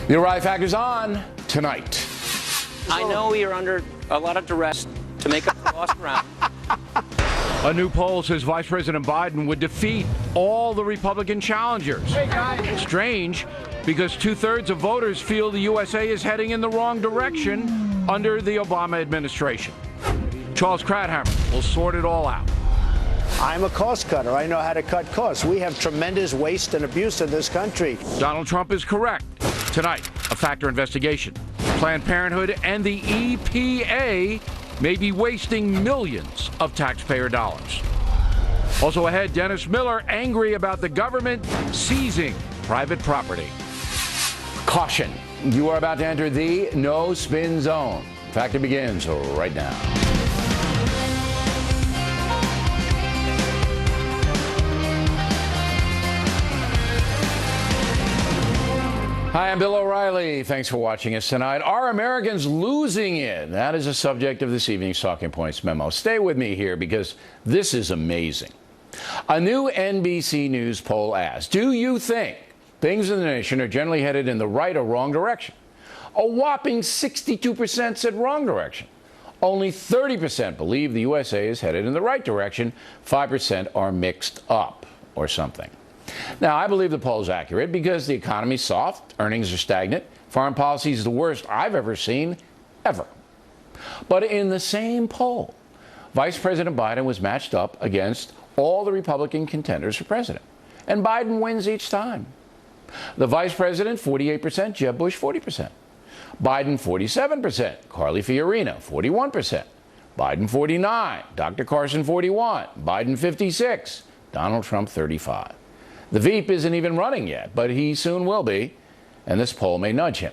The Arrive Factor's on tonight. I know you're under a lot of duress to make up the lost ground. A new poll says Vice President Biden would defeat all the Republican challengers. Hey guys. Strange, because 2/3 of voters feel the USA is heading in the wrong direction under the Obama administration. Charles Krauthammer will sort it all out. I'm a cost cutter. I know how to cut costs. We have tremendous waste and abuse in this country. Donald Trump is correct. Tonight, a Factor investigation. Planned Parenthood and the EPA may be wasting millions of taxpayer dollars. Also ahead, Dennis Miller angry about the government seizing private property. Caution, you are about to enter the no spin zone. Factor begins right now. Hi, I'm Bill O'Reilly. Thanks for watching us tonight. Are Americans losing it? That is the subject of this evening's Talking Points memo. Stay with me here because this is amazing. A new NBC News poll asked, do you think things in the nation are generally headed in the right or wrong direction? A whopping 62% said wrong direction. Only 30% believe the USA is headed in the right direction. 5% are mixed up or something. Now, I believe the poll is accurate because the economy's soft, earnings are stagnant, foreign policy is the worst I've ever seen, ever. But in the same poll, Vice President Biden was matched up against all the Republican contenders for president, and Biden wins each time. The vice president, 48%, Jeb Bush, 40%. Biden, 47%, Carly Fiorina, 41%. Biden, 49%, Dr. Carson, 41%. Biden, 56%, Donald Trump, 35%. The Veep isn't even running yet, but he soon will be, and this poll may nudge him.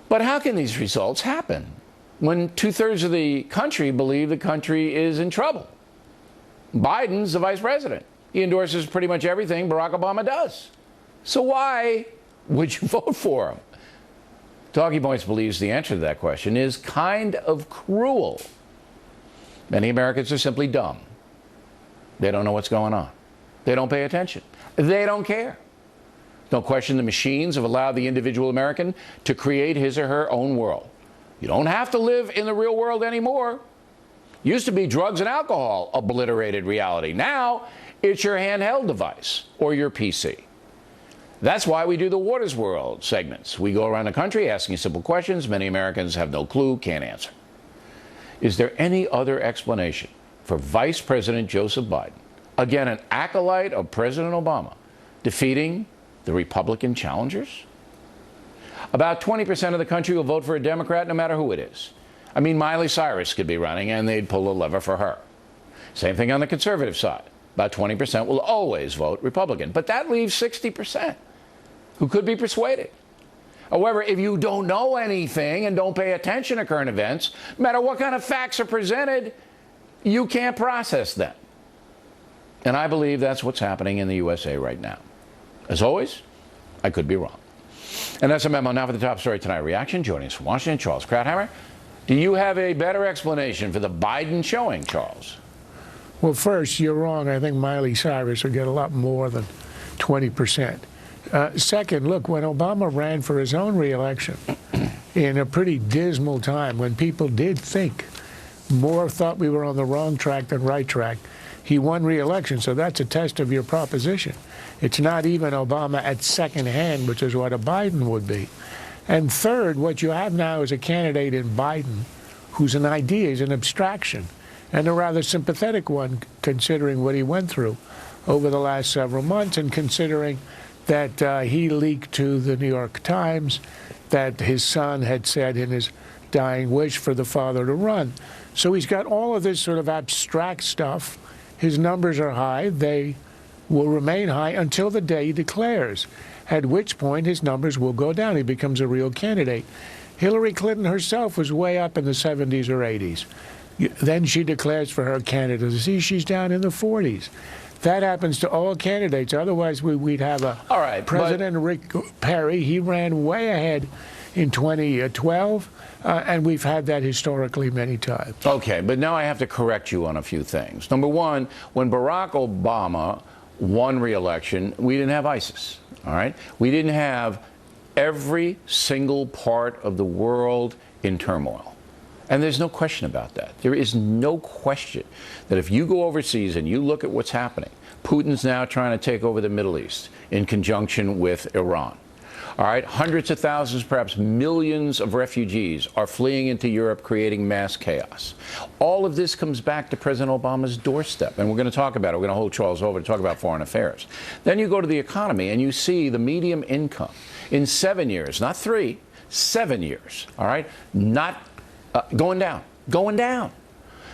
But how can these results happen when 2/3 of the country believe the country is in trouble? Biden's the vice president. He endorses pretty much everything Barack Obama does. So why would you vote for him? Talking Points believes the answer to that question is kind of cruel. Many Americans are simply dumb. They don't know what's going on. They don't pay attention. They don't care. Don't question the machines have allowed the individual American to create his or her own world. You don't have to live in the real world anymore. Used to be drugs and alcohol obliterated reality. Now it's your handheld device or your PC. That's why we do the Water's World segments. We go around the country asking simple questions many Americans have no clue, can't answer. Is there any other explanation for Vice President Joseph Biden, again an acolyte of President Obama, defeating the Republican challengers? About 20% of the country will vote for a Democrat no matter who it is. I mean, Miley Cyrus could be running and they'd pull a lever for her. Same thing on the conservative side. About 20% will always vote Republican. But that leaves 60% who could be persuaded. However, if you don't know anything and don't pay attention to current events, no matter what kind of facts are presented, you can't process them. And I believe that's what's happening in the USA right now. As always, I could be wrong. And that's a memo. Now for the top story tonight. Reaction. Joining us from Washington, Charles Krauthammer. Do you have a better explanation for the Biden showing, Charles? Well, first, you're wrong. I think Miley Cyrus will get a lot more than 20%. Second, look, when Obama ran for his own reelection in a pretty dismal time, when people did think more thought we were on the wrong track than right track, he won re-election, so that's a test of your proposition. It's not even Obama at second hand, which is what a Biden would be. And third, what you have now is a candidate in Biden whose an idea is an abstraction, and a rather sympathetic one, considering what he went through over the last several months, and considering that he leaked to the New York Times that his son had said in his dying wish for the father to run. So he's got all of this sort of abstract stuff. His numbers are high. They will remain high until the day he declares, at which point his numbers will go down. He becomes a real candidate. Hillary Clinton herself was way up in the 70s or 80s. Then she declares for her candidacy. She's down in the 40s. That happens to all candidates. Otherwise, we'd have a President Rick Perry. He ran way ahead in 2012. And we've had that historically many times. Okay, but now I have to correct you on a few things. Number one, when Barack Obama won re-election, we didn't have ISIS, all right? We didn't have every single part of the world in turmoil. And there's no question about that. There is no question that if you go overseas and you look at what's happening, Putin's now trying to take over the Middle East in conjunction with Iran. All right, hundreds of thousands, perhaps millions of refugees are fleeing into Europe, creating mass chaos. All of this comes back to President Obama's doorstep, and we're going to talk about it. We're going to hold Charles over to talk about foreign affairs. Then you go to the economy, and you see the median income in 7 years, not 3, 7 years, all right, not going down, going down.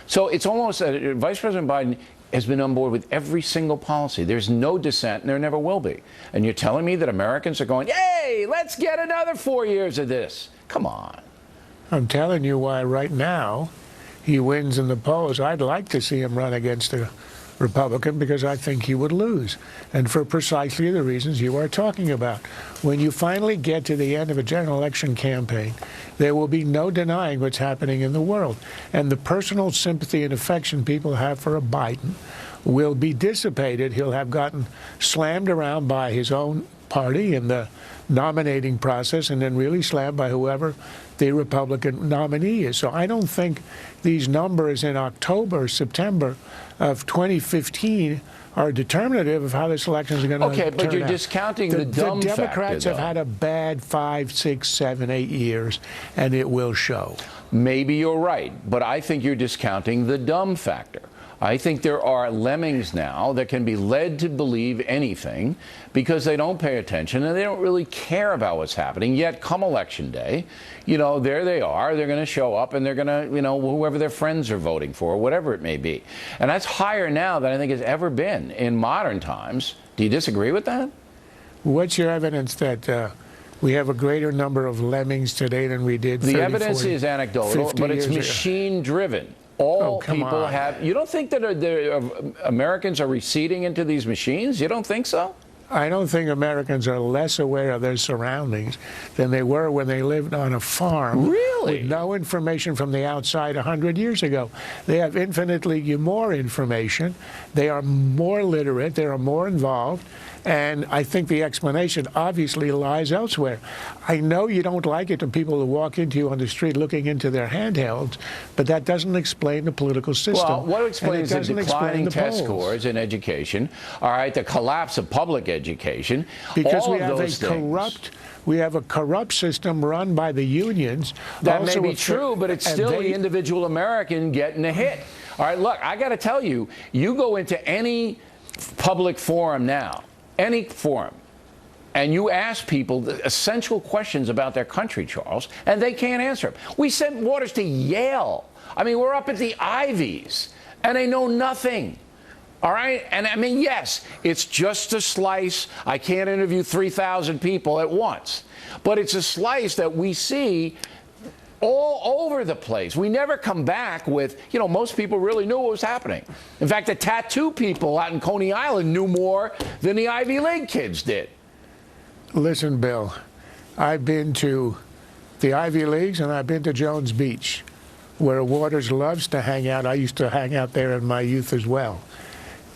So it's almost, Vice President Biden has been on board with every single policy. There's no dissent, and there never will be. And you're telling me that Americans are going, yay, let's get another 4 years of this. Come on. I'm telling you why right now he wins in the polls. I'd like to see him run against a Republican because I think he would lose, and for precisely the reasons you are talking about. When you finally get to the end of a general election campaign, there will be no denying what's happening in the world, and the personal sympathy and affection people have for a Biden will be dissipated. He'll have gotten slammed around by his own party in the nominating process, and then really slammed by whoever the Republican nominee is. So I don't think these numbers in October, September of 2015 are determinative of how this election is going to turn out. Okay, but you're discounting the dumb factor. The factor, Democrats have though. had a bad 5, 6, 7, 8 years, and it will show. Maybe you're right, but I think you're discounting the dumb factor. I think there are lemmings now that can be led to believe anything because they don't pay attention and they don't really care about what's happening. Yet come election day, you know, there they are. They're going to show up and they're going to, you know, whoever their friends are voting for, whatever it may be. And that's higher now than I think has ever been in modern times. Do you disagree with that? What's your evidence that we have a greater number of lemmings today than we did 30, The evidence 40, is anecdotal, but it's machine driven. All people have. You don't think that Americans are receding into these machines? You don't think so? I don't think Americans are less aware of their surroundings than they were when they lived on a farm. Really? With no information from the outside 100 years ago. They have infinitely more information. They are more literate. They are more involved. And I think the explanation obviously lies elsewhere. I know you don't like it to people who walk into you on the street looking into their handhelds, but that doesn't explain the political system. Well, what explains the declining test scores in education? All right, the collapse of public education. Because all we have a corrupt system run by the unions. That may be true, but it's still the individual American getting a hit. All right, look, I got to tell you, you go into any public forum now, any forum, and you ask people the essential questions about their country, Charles, and they can't answer them. We sent Waters to Yale. I mean, we're up at the Ivies, and they know nothing. All right? And I mean, yes, it's just a slice. I can't interview 3,000 people at once. But it's a slice that we see all over the place. We never come back with, you know, most people really knew what was happening. In fact, the tattoo people out in Coney Island knew more than the Ivy League kids did. Listen, Bill, I've been to the Ivy Leagues and I've been to Jones Beach, where Waters loves to hang out. I used to hang out there in my youth as well.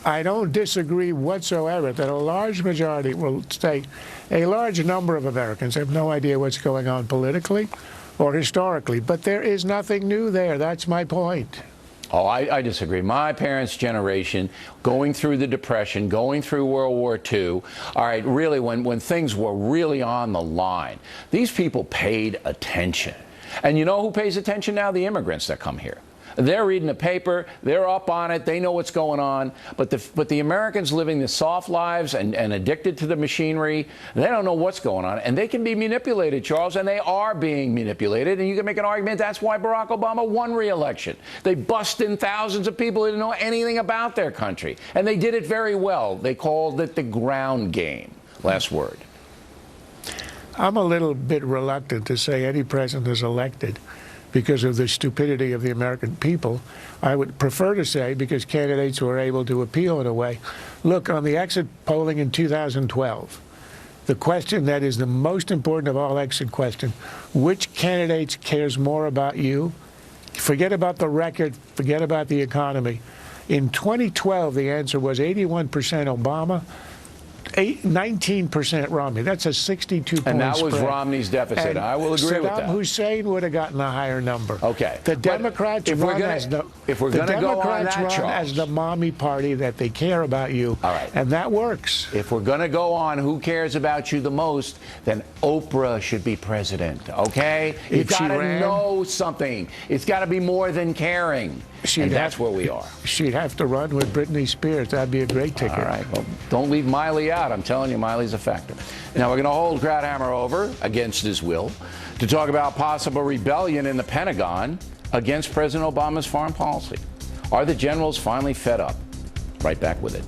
I don't disagree whatsoever that a large majority will say a large number of Americans have no idea what's going on politically or historically, but there is nothing new there. That's my point. Oh, I disagree. My parents' generation, going through the Depression, going through World War II, all right, really, when things were really on the line, these people paid attention. And you know who pays attention now? The immigrants that come here. They're reading the paper. They're up on it. They know what's going on. But the Americans living the soft lives and addicted to the machinery, they don't know what's going on. And they can be manipulated, Charles, and they are being manipulated. And you can make an argument that's why Barack Obama won re-election. They bust in thousands of people who didn't know anything about their country. And they did it very well. They called it the ground game. Last word. I'm a little bit reluctant to say any president is elected because of the stupidity of the American people. I would prefer to say because candidates were able to appeal in a way. Look, on the exit polling in 2012, the question that is the most important of all exit questions, which candidate cares more about you? Forget about the record, forget about the economy. In 2012, the answer was 81% Obama, 19% Romney. That's a 62-point And that was spread. Romney's deficit. And I will agree with Saddam that. Hussein would have gotten a higher number. Okay. The But Democrats if we're run gonna- as the if we're the gonna go on Democrats that, run Charles. as the mommy party that they care about you. All right. And that works. If we're going to go on who cares about you the most, then Oprah should be president, okay? You've If she got to ran- know something. It's got to be more than caring. She'd And that's have- where we are. She'd have to run with Britney Spears. That'd be a great ticket. All right. Well, don't leave Miley out. I'm telling you, Miley's a factor. Now, we're going to hold Krauthammer over against his will to talk about possible rebellion in the Pentagon against President Obama's foreign policy. Are the generals finally fed up? Right back with it.